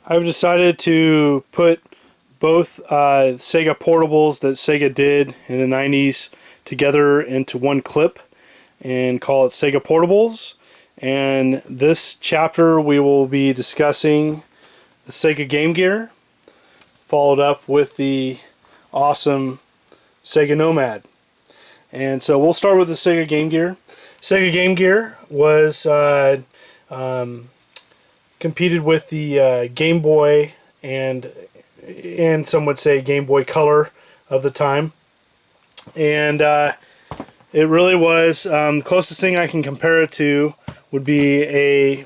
I've decided to put both Sega portables that Sega did in the 90s together into one clip and call it Sega Portables. And this chapter we will be discussing the Sega Game Gear, followed up with the awesome Sega Nomad. And so we'll start with the Sega Game Gear. Sega Game Gear was competed with the Game Boy and some would say Game Boy Color of the time. And it really was, the closest thing I can compare it to would be a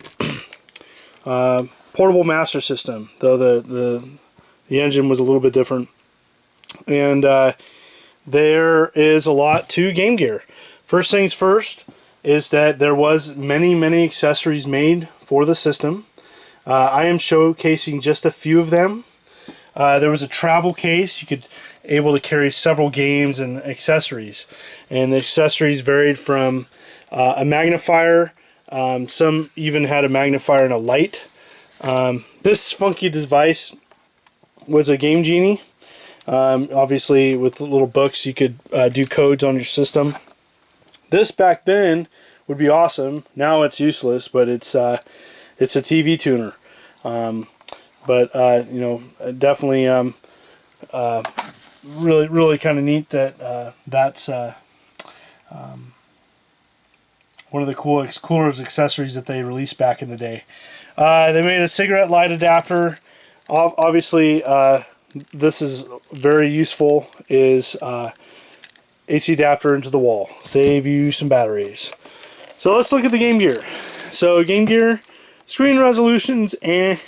portable Master System, though the engine was a little bit different. And there is a lot to Game Gear. First things first is that there was many accessories made for the system. I am showcasing just a few of them. There was a travel case. You could able to carry several games and accessories, and the accessories varied from a magnifier. Some even had a magnifier and a light. This funky device was a Game Genie. Obviously, with little books, you could do codes on your system. This back then would be awesome. Now it's useless, but it's a TV tuner. But you know, definitely really kind of neat that that's one of the cooler accessories that they released back in the day. They made a cigarette light adapter. Obviously, this is very useful. Is AC adapter into the wall, save you some batteries. So let's look at the Game Gear. So Game Gear screen resolutions and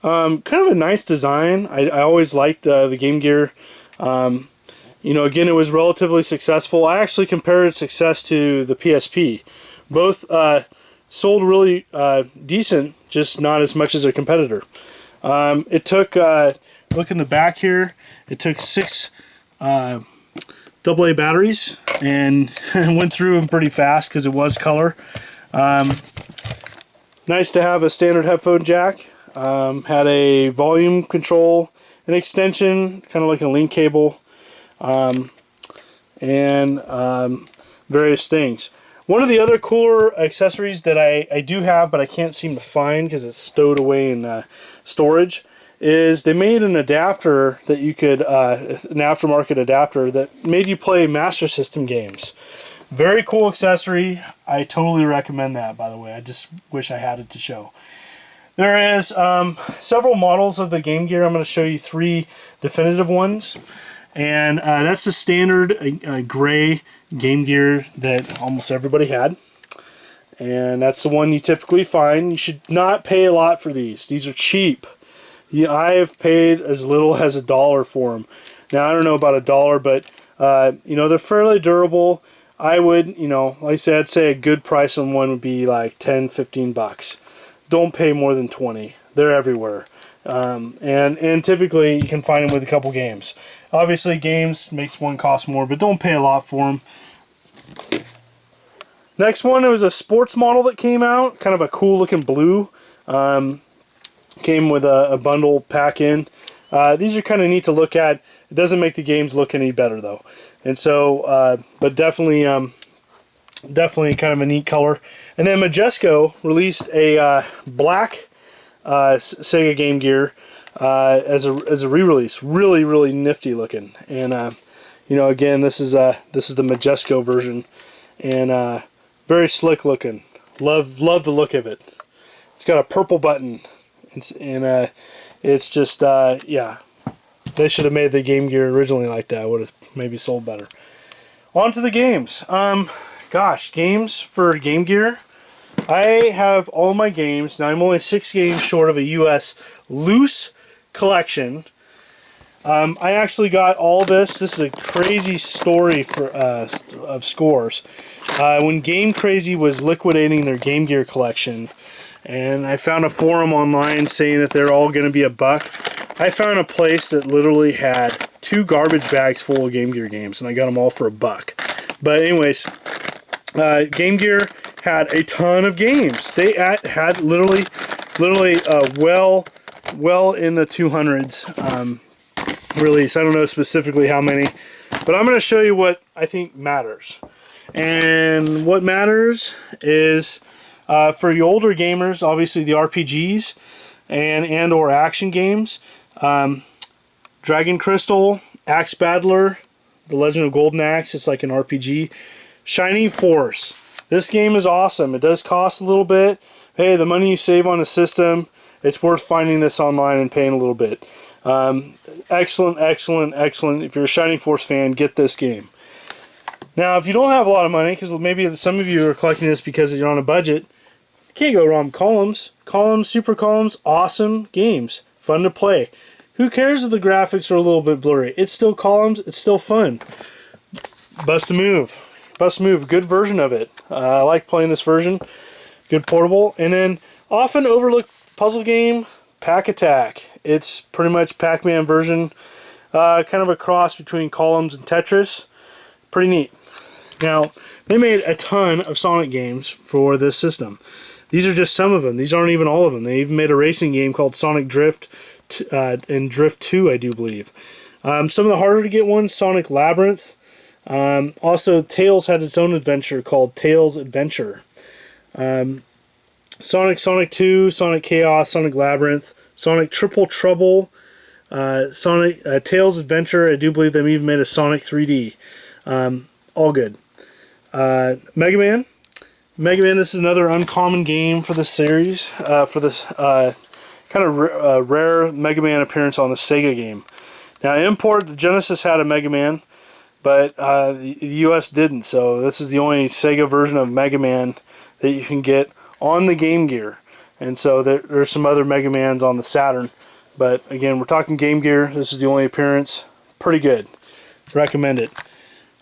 kind of a nice design. I always liked the Game Gear. You know, again, it was relatively successful. I actually compared its success to the PSP. Both sold really decent, just not as much as a competitor. It took, look in the back here, it took 6 AA batteries and went through them pretty fast because it was color. Nice to have a standard headphone jack. Had a volume control, an extension, kind of like a link cable, and various things. One of the other cooler accessories that I do have, but I can't seem to find because it's stowed away in storage, is they made an adapter that you could, an aftermarket adapter that made you play Master System games. Very cool accessory. I totally recommend that, by the way. I just wish I had it to show. There is several models of the Game Gear. I'm going to show you 3 definitive ones. And that's the standard gray Game Gear that almost everybody had. And that's the one you typically find. You should not pay a lot for these. These are cheap. I have paid as little as $1 for them. Now, I don't know about $1, but you know, they're fairly durable. I would, you know, like I said, I'd say a good price on one would be like 10, 15 bucks. Don't pay more than 20. They're everywhere. And typically you can find them with a couple games. Obviously games makes one cost more, but don't pay a lot for them. Next one, it was a sports model that came out, kind of a cool looking blue. Came with a bundle pack in. These are kind of neat to look at. It doesn't make the games look any better though. And so, but definitely kind of a neat color. And then Majesco released a black Sega Game Gear as a re-release. Really nifty looking. And you know, again, this is the Majesco version, and very slick looking. Love the look of it. It's got a purple button, and it's just yeah. They should have made the Game Gear originally like that. Would have maybe sold better. On to the games. Gosh, games for Game Gear. I have all my games. Now I'm only 6 games short of a US loose collection. I actually got all this. This is a crazy story for of scores. When Game Crazy was liquidating their Game Gear collection, and I found a forum online saying that they're all going to be $1. I found a place that literally had 2 garbage bags full of Game Gear games, and I got them all for $1. But anyways, Game Gear had a ton of games. They had literally well well in the 200s release. I don't know specifically how many, but I'm going to show you what I think matters. And what matters is for the older gamers, obviously the RPGs and or action games. Dragon Crystal, Axe Battler, The Legend of Golden Axe, it's like an RPG. Shining Force. This game is awesome. It does cost a little bit. Hey, the money you save on the system, it's worth finding this online and paying a little bit. Excellent, excellent, excellent. If you're a Shining Force fan, get this game. Now, if you don't have a lot of money, because maybe some of you are collecting this because you're on a budget, you can't go wrong with Columns. Columns, Super Columns, awesome games. Fun to play. Who cares if the graphics are a little bit blurry? It's still Columns. It's still fun. Bust a Move. Bust a Move. Good version of it. I like playing this version. Good portable. And then often overlooked puzzle game, Pack Attack. It's pretty much Pac-Man version. Kind of a cross between Columns and Tetris. Pretty neat. Now, they made a ton of Sonic games for this system. These are just some of them. These aren't even all of them. They even made a racing game called Sonic Drift and Drift 2, I do believe. Some of the harder to get ones, Sonic Labyrinth. Also, Tails had its own adventure called Tails Adventure. Sonic 2, Sonic Chaos, Sonic Labyrinth, Sonic Triple Trouble, Sonic Tails Adventure. I do believe they even made a Sonic 3D. All good. Mega Man. Mega Man, this is another uncommon game for the series, for this kind of rare Mega Man appearance on the Sega game. Now, import, the Genesis had a Mega Man, but the US didn't, so this is the only Sega version of Mega Man that you can get on the Game Gear. And so there's some other Mega Mans on the Saturn, but again, we're talking Game Gear. This is the only appearance. Pretty good. Recommend it.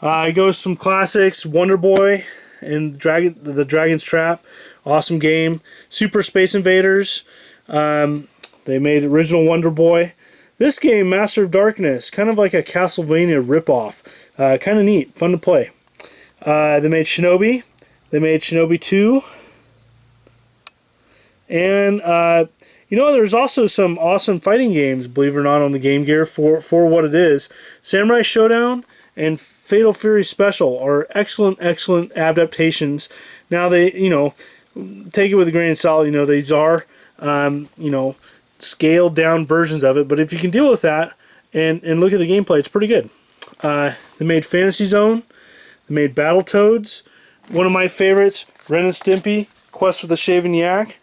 It goes some classics, Wonder Boy and the Dragon's Trap, awesome game. Super Space Invaders, they made original Wonder Boy. This game, Master of Darkness, kind of like a Castlevania ripoff, kind of neat, fun to play. They made Shinobi, they made Shinobi 2, and you know, there's also some awesome fighting games, believe it or not, on the Game Gear for what it is. Samurai Showdown and Fatal Fury Special are excellent, excellent adaptations. Now they, you know, take it with a grain of salt. You know, these are, you know, scaled down versions of it. But if you can deal with that and look at the gameplay, it's pretty good. They made Fantasy Zone. They made Battletoads. One of my favorites, Ren and Stimpy, Quest for the Shaven Yak.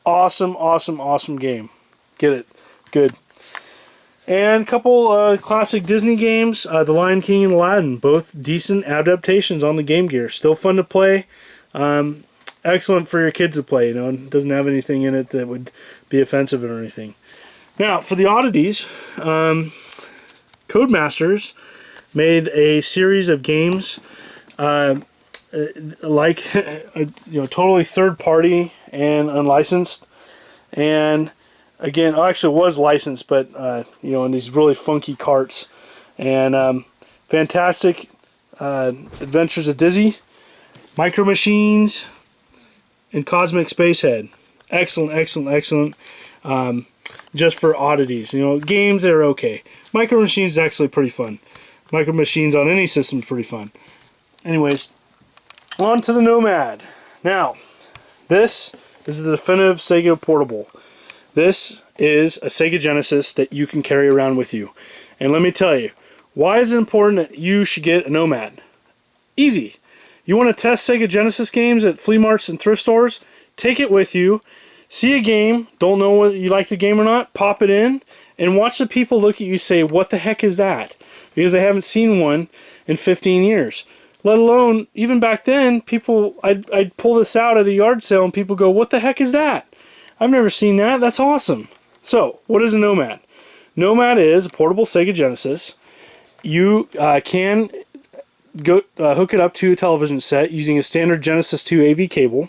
Awesome, awesome, awesome game. Get it. Good. And a couple classic Disney games, The Lion King and Aladdin, both decent adaptations on the Game Gear. Still fun to play. Excellent for your kids to play. You know, it doesn't have anything in it that would be offensive or anything. Now, for the oddities, Codemasters made a series of games like, you know, totally third party and unlicensed. And again, actually it was licensed, but you know, in these really funky carts. And fantastic Adventures of Dizzy, Micro Machines, and Cosmic Spacehead. Excellent, excellent, excellent. Just for oddities, you know, games that are okay. Micro Machines is actually pretty fun. Micro Machines on any system is pretty fun. Anyways, on to the Nomad. Now, this is the definitive Sega portable. This is a Sega Genesis that you can carry around with you. And let me tell you, why is it important that you should get a Nomad? Easy. You want to test Sega Genesis games at flea marts and thrift stores? Take it with you. See a game, don't know whether you like the game or not, pop it in, and watch the people look at you and say, what the heck is that? Because they haven't seen one in 15 years. Let alone, even back then, people, I'd pull this out at a yard sale and people go, what the heck is that? I've never seen that. That's awesome. So, what is a Nomad? Nomad is a portable Sega Genesis. You can go hook it up to a television set using a standard Genesis 2 AV cable.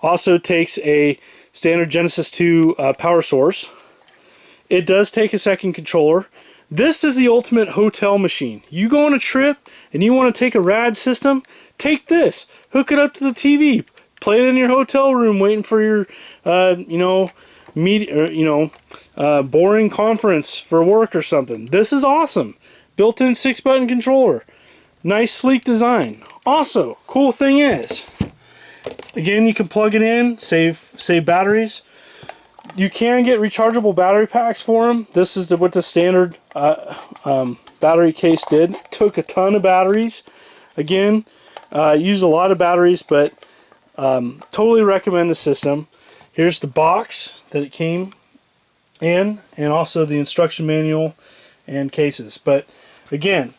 Also takes a standard Genesis 2 power source. It does take a second controller. This is the ultimate hotel machine. You go on a trip and you want to take a rad system, take this. Hook it up to the TV. Play it in your hotel room waiting for your, you know, boring conference for work or something. This is awesome. Built-in 6-button controller. Nice sleek design. Also, cool thing is, again, you can plug it in, save batteries. You can get rechargeable battery packs for them. This is what the standard battery case did. Took a ton of batteries. Again, used a lot of batteries, but totally recommend the system. Here's the box that it came in, and also the instruction manual and cases. But again,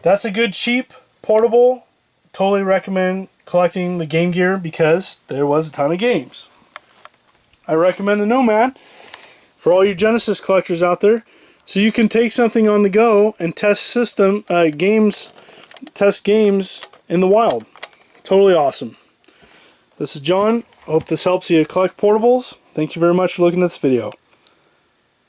that's a good cheap portable. Totally recommend collecting the Game Gear because there was a ton of games. I recommend the Nomad for all your Genesis collectors out there, so you can take something on the go and test games in the wild. Totally awesome. This is John. Hope this helps you collect portables. Thank you very much for looking at this video.